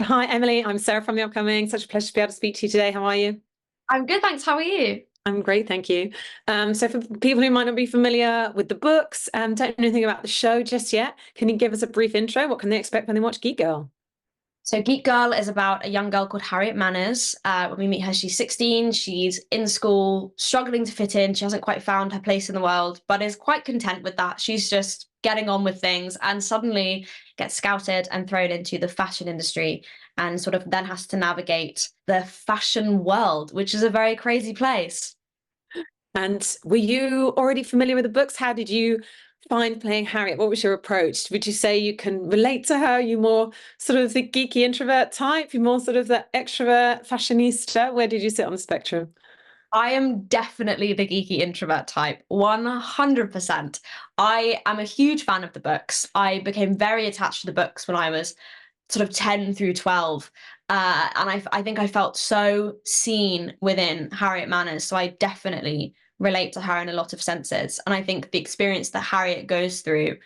Hi, Emily. I'm Sarah from The Upcoming. Such a pleasure to be able to speak to you today. How are you? I'm good, thanks. How are you? I'm great, thank you. So, for people who might not be familiar with the books, don't know anything about the show just yet, can you give us a brief intro? What can they expect when they watch Geek Girl? So, Geek Girl is about a young girl called Harriet Manners. When we meet her, she's 16. She's in school, struggling to fit in. She hasn't quite found her place in the world, but is quite content with that. She's just getting on with things and suddenly gets scouted and thrown into the fashion industry and sort of then has to navigate the fashion world, which is a very crazy place. And were you already familiar with the books? How did you find playing Harriet? What was your approach? Would you say you can relate to her? You more sort of the geeky introvert type? You more sort of the extrovert fashionista? Where did you sit on the spectrum? I am definitely the geeky introvert type, 100%. I am a huge fan of the books. I became very attached to the books when I was sort of 10 through 12. And I think I felt so seen within Harriet Manners. So I definitely relate to her in a lot of senses. And I think the experience that Harriet goes through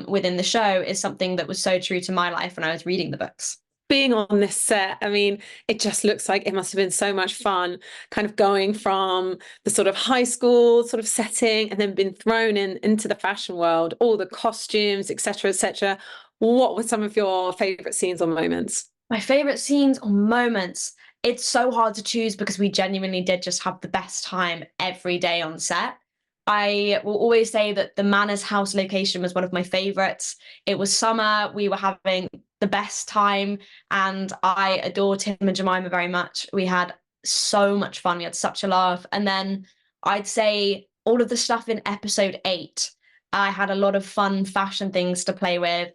within the show is something that was so true to my life when I was reading the books. Being on this set, I mean, it just looks like it must have been so much fun, kind of going from the sort of high school sort of setting and then been thrown into the fashion world, all the costumes, etc., etc. What were some of your favorite scenes or moments? My favorite scenes or moments. It's so hard to choose because we genuinely did just have the best time every day on set. I will always say that the Manners House location was one of my favorites. It was summer, we were having the best time, and I adored Tim and Jemima very much. We had so much fun, we had such a laugh. And then I'd say all of the stuff in episode 8, I had a lot of fun fashion things to play with,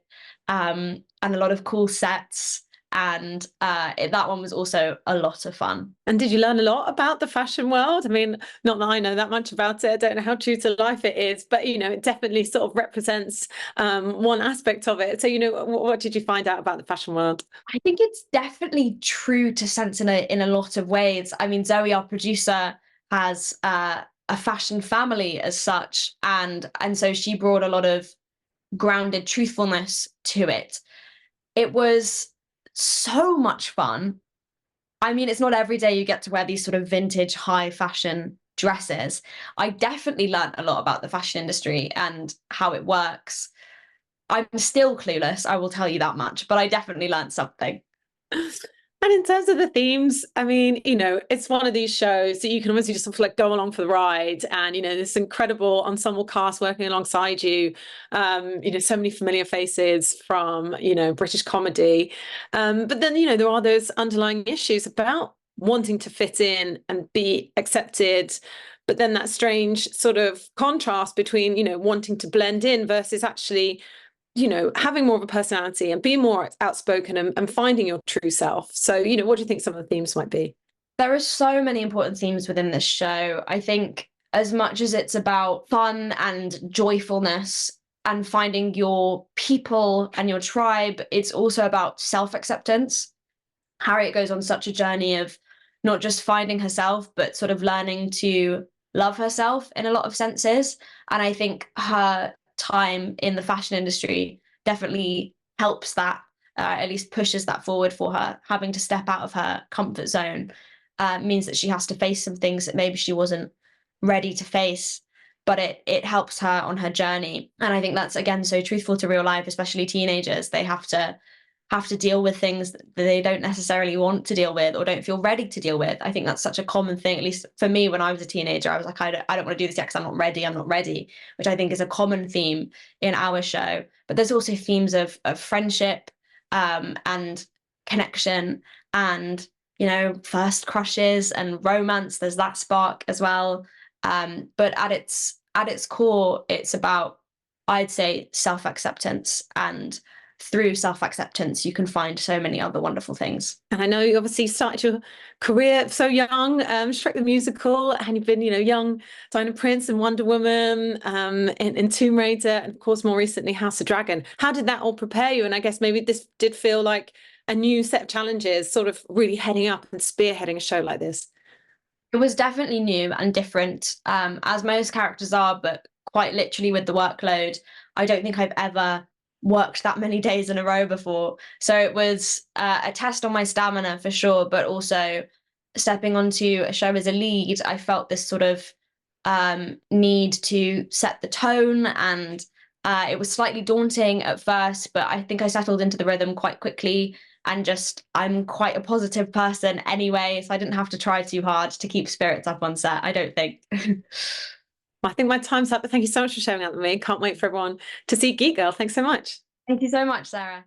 and a lot of cool sets and that one was also a lot of fun. And did you learn a lot about the fashion world? I mean, not that I know that much about it. I don't know how true to life it is, but it definitely sort of represents one aspect of it. So, what did you find out about the fashion world? I think it's definitely true to sense in a lot of ways. I mean, Zoe, our producer, has a fashion family as such, and so she brought a lot of grounded truthfulness to it. It was so much fun. I mean, it's not every day you get to wear these sort of vintage high fashion dresses. I definitely learned a lot about the fashion industry and how it works. I'm still clueless, I will tell you that much, but I definitely learned something. And in terms of the themes, I mean, it's one of these shows that you can obviously just sort of like go along for the ride. And, this incredible ensemble cast working alongside you, so many familiar faces from, British comedy. But then, there are those underlying issues about wanting to fit in and be accepted. But then that strange sort of contrast between, wanting to blend in versus actually having more of a personality and being more outspoken and finding your true self. So, what do you think some of the themes might be? There are so many important themes within this show. I think as much as it's about fun and joyfulness and finding your people and your tribe, it's also about self-acceptance. Harriet goes on such a journey of not just finding herself, but sort of learning to love herself in a lot of senses. And I think her time in the fashion industry definitely helps that, at least pushes that forward for her. Having to step out of her comfort zone means that she has to face some things that maybe she wasn't ready to face. But it helps her on her journey. And I think that's again so truthful to real life, especially teenagers. They have to deal with things that they don't necessarily want to deal with or don't feel ready to deal with. I think that's such a common thing, at least for me when I was a teenager. I was like, I don't want to do this yet because I'm not ready, which I think is a common theme in our show. But there's also themes of friendship and connection and, first crushes and romance. There's that spark as well. But at its core, it's about, I'd say, self-acceptance, and through self-acceptance, you can find so many other wonderful things. And I know you obviously started your career so young, Shrek the Musical, and you've been, young Diana Prince and Wonder Woman, in Tomb Raider, and of course, more recently, House of Dragon. How did that all prepare you? And I guess maybe this did feel like a new set of challenges, sort of really heading up and spearheading a show like this. It was definitely new and different, as most characters are, but quite literally with the workload. I don't think I've ever worked that many days in a row before. So it was a test on my stamina for sure, but also stepping onto a show as a lead, I felt this sort of need to set the tone, and it was slightly daunting at first, but I think I settled into the rhythm quite quickly. And just, I'm quite a positive person anyway, so I didn't have to try too hard to keep spirits up on set, I don't think. I think my time's up, but thank you so much for showing up with me. Can't wait for everyone to see Geek Girl. Thanks so much. Thank you so much, Sarah.